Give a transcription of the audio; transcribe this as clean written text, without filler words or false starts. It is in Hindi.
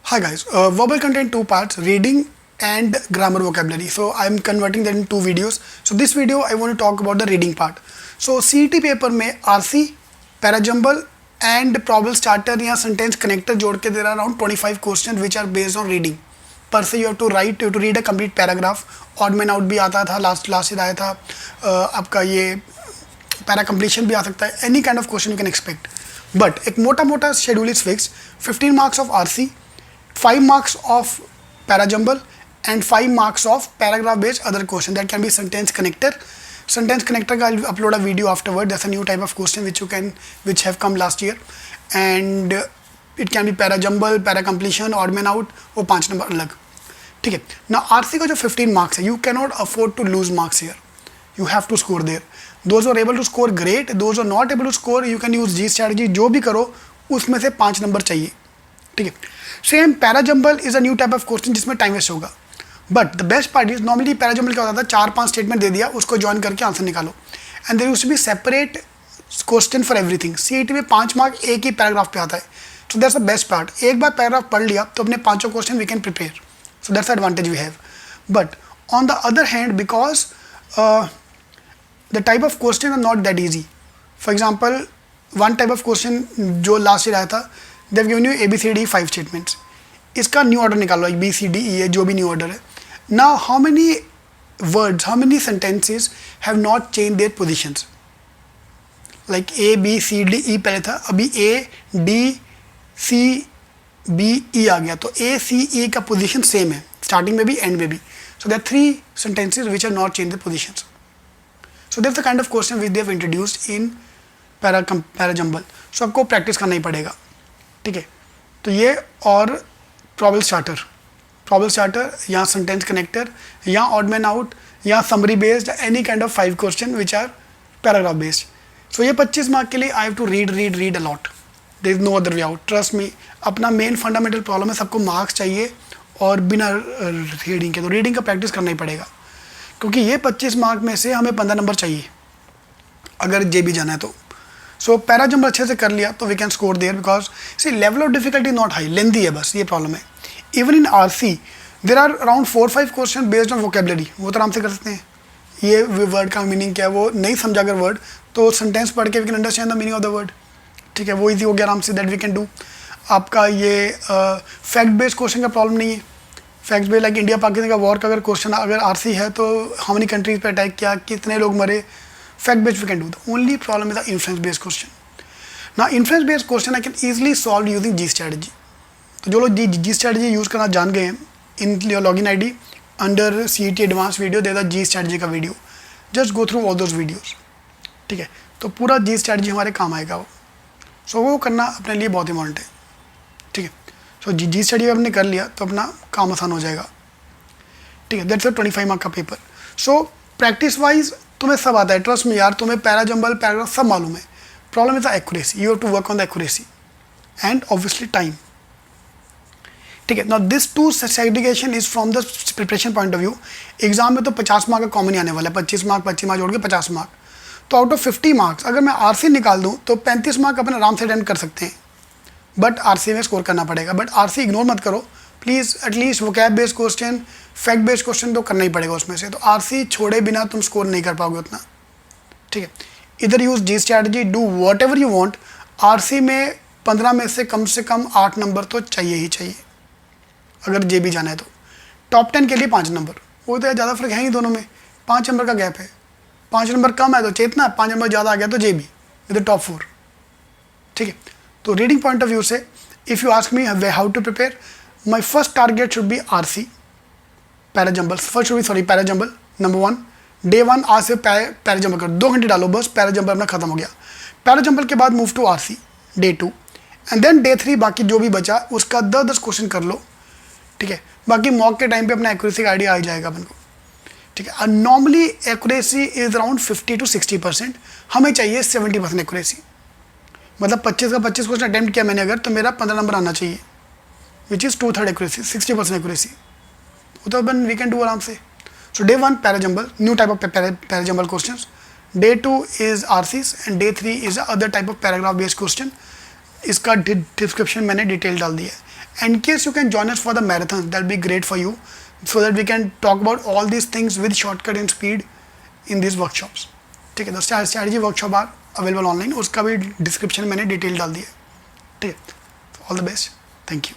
Hi guys, verbal content two parts, reading and grammar vocabulary. So I'm converting that in two videos. So this video I want to talk about the reading part. So CET paper में RC, parajumble and problem starter या sentence connector जोड़ के there are around 25 questions which are based on reading. Per se you have to read a complete paragraph. Odd man out भी आता था, last year आया था. आपका ये para completion भी आ सकता है. Any kind of question you can expect. But एक मोटा schedule is fixed. 15 marks of RC, 5 marks of parajumble and 5 marks of paragraph based other question. That can be sentence connector. Sentence connector ka I'll upload a video afterward. That's a new type of question which have come last year, and it can be parajumble, para completion, odd man out, वो 5 नंबर अलग. ठीक है. Now RC का जो 15 marks है, you cannot afford to lose marks here. You have to score there. Those who are able to score great, those who are not able to score, you can use G strategy. जो भी करो उसमें से 5 नंबर चाहिए. ठीक है. Same parajumble is a new type of question जिसमें टाइम वेस्ट होगा. But the best part is normally parajumble क्या होता था, 4-5 स्टेटमेंट दे दिया, उसको ज्वाइन करके आंसर निकालो. And there used to be separate question for everything. CET में 5 मार्क एक ही पैराग्राफ पे आता है. So that's the best part. एक बार पैराग्राफ पढ़ लिया तो अपने 5 question we can prepare. So that's the advantage we have. But on the other hand, because the type of question are not that easy. For example one type of question जो लास्ट ईयर आया था, देव गिवन यू ABCD 5 स्टेटमेंट्स. इसका न्यू ऑर्डर निकालो, BCDE है जो भी न्यू ऑर्डर है. Now how many words, how many sentences have not change their positions. Like ABCDE पहले था, अभी ADCBE आ गया, तो ACE का पोजीशन सेम है स्टार्टिंग में भी एंड में भी. So there 3 sentences which are not change their positions. So that's the kind of question which they have introduced in parajumble. सो आपको प्रैक्टिस करना ही पड़ेगा. ठीक है. तो ये और प्रॉब्लम स्टार्टर या सेंटेंस कनेक्टर या ऑड मैन आउट या summary based, any kind of 5 question which are paragraph based. So ये 25 मार्क के लिए I have to read a lot. There is no other way out. Trust me, अपना मेन फंडामेंटल प्रॉब्लम है, सबको मार्क्स चाहिए और बिना रीडिंग के. तो रीडिंग का प्रैक्टिस करना ही पड़ेगा, क्योंकि ये 25 मार्क में से हमें 15 नंबर चाहिए अगर JB जाना है तो. सो पैराजम्बल अच्छे से कर लिया तो we can score there, because see level of difficulty not high, lengthy है, बस ये प्रॉब्लम है. Even in RC there are around 4-5 question based on vocabulary. वो तो आराम से कर सकते हैं. ये वर्ड का मीनिंग क्या है वो नहीं समझा अगर वर्ड, तो सेंटेंस पढ़ के we can understand the meaning of the word. ठीक है, वो ईजी हो गया आराम से, दैट वी कैन डू. आपका ये फैक्ट बेस्ड क्वेश्चन का प्रॉब्लम नहीं है. Fact based like India Pakistan का वॉर का अगर क्वेश्चन अगर RC है तो हाउ मेनी कंट्रीज पे अटैक किया, कितने लोग मरे, fact based we can do. The only problem is the influence based question. ना influence based question I can easily solve using G strategy. तो जो लोग G स्ट्रेटजी यूज़ करना जान गए हैं, in login ID under CET advance video दे द G स्ट्रेटजी का video. Just go through all those videos. ठीक है, तो पूरा G स्ट्रेटजी हमारे काम आएगा वो. सो वो करना अपने लिए बहुत इंपॉर्टेंट है. ठीक है. सो G स्ट्रेटजी हमने कर लिया तो अपना काम आसान हो जाएगा. ठीक है, दैट्स अ 25 मार्क का पेपर. सो प्रैक्टिस वाइज तुम्हें सब आता है, ट्रस्ट में यार, तुम्हें पैराजम्बल पैराग्राफ सब मालूम है. Problem is the accuracy. You have to work on the accuracy and obviously time. ठीक है. Now this two segregation is from the preparation point of view. Exam में तो 50 मार्क का कॉमन ही आने वाला है. 25 मार्क जोड़ के 50 मार्क. तो आउट ऑफ 50 मार्क्स अगर मैं RC निकाल दूं तो 35 मार्क अपने आराम से अटेम्प्ट कर सकते हैं. बट RC में स्कोर करना पड़ेगा. बट RC इग्नोर मत करो please. At least vocab based question, fact based question तो करना ही पड़ेगा उसमें से. तो RC छोड़े बिना तुम स्कोर नहीं कर पाओगे उतना. ठीक है. इधर use G strategy, do what ever you want. RC में 15 में से कम 8 नंबर तो चाहिए ही चाहिए अगर JB जाना है तो. टॉप 10 के लिए 5 नंबर, वो तो ज़्यादा फर्क है ही दोनों में. 5 नंबर का गैप है. 5 नंबर कम है तो चेतना, 5 नंबर ज़्यादा आ गया तो JB विद टॉप 4. ठीक है. तो रीडिंग पॉइंट ऑफ व्यू से if you ask me how to prepare, my first target should be RC para jumble. Number 1, day 1 आज से पैराजम्बल कर 2 घंटे डालो बस, पैराजम्बल अपना खत्म हो गया. पैराजम्बल के बाद move to RC day 2 and then day 3 बाकी जो भी बचा उसका 10 क्वेश्चन कर लो. ठीक है. बाकी मॉक के टाइम पे अपना एक्यूरेसी का आइडिया आ जाएगा अपन को. ठीक है. Normally accuracy is around 50 to 60%. हमें चाहिए 70% एक्यूरेसी. मतलब 25 का 25 क्वेश्चन अटैम्प्ट किया मैंने अगर, तो मेरा 15 नंबर आना चाहिए, विच इज़ 2/3 एक्यूरेसी, 60% एक्यूरेसी. वो तो अपन वी कैन डू आराम से. So day 1 parajumble, new type of parajumble questions. Day 2 is RCs and day 3 is other type of paragraph based question. इसका डिस्क्रिप्शन मैंने डिटेल डाल दिया है. In case you can join us for the marathon, that'll be great for you, so that we can talk about all these things with shortcut and speed in these workshops. ठीक है, तो strategy workshop are available online, उसका भी डिस्क्रिप्शन में मैंने डिटेल डाल दिया है. ठीक है, all the best, thank you.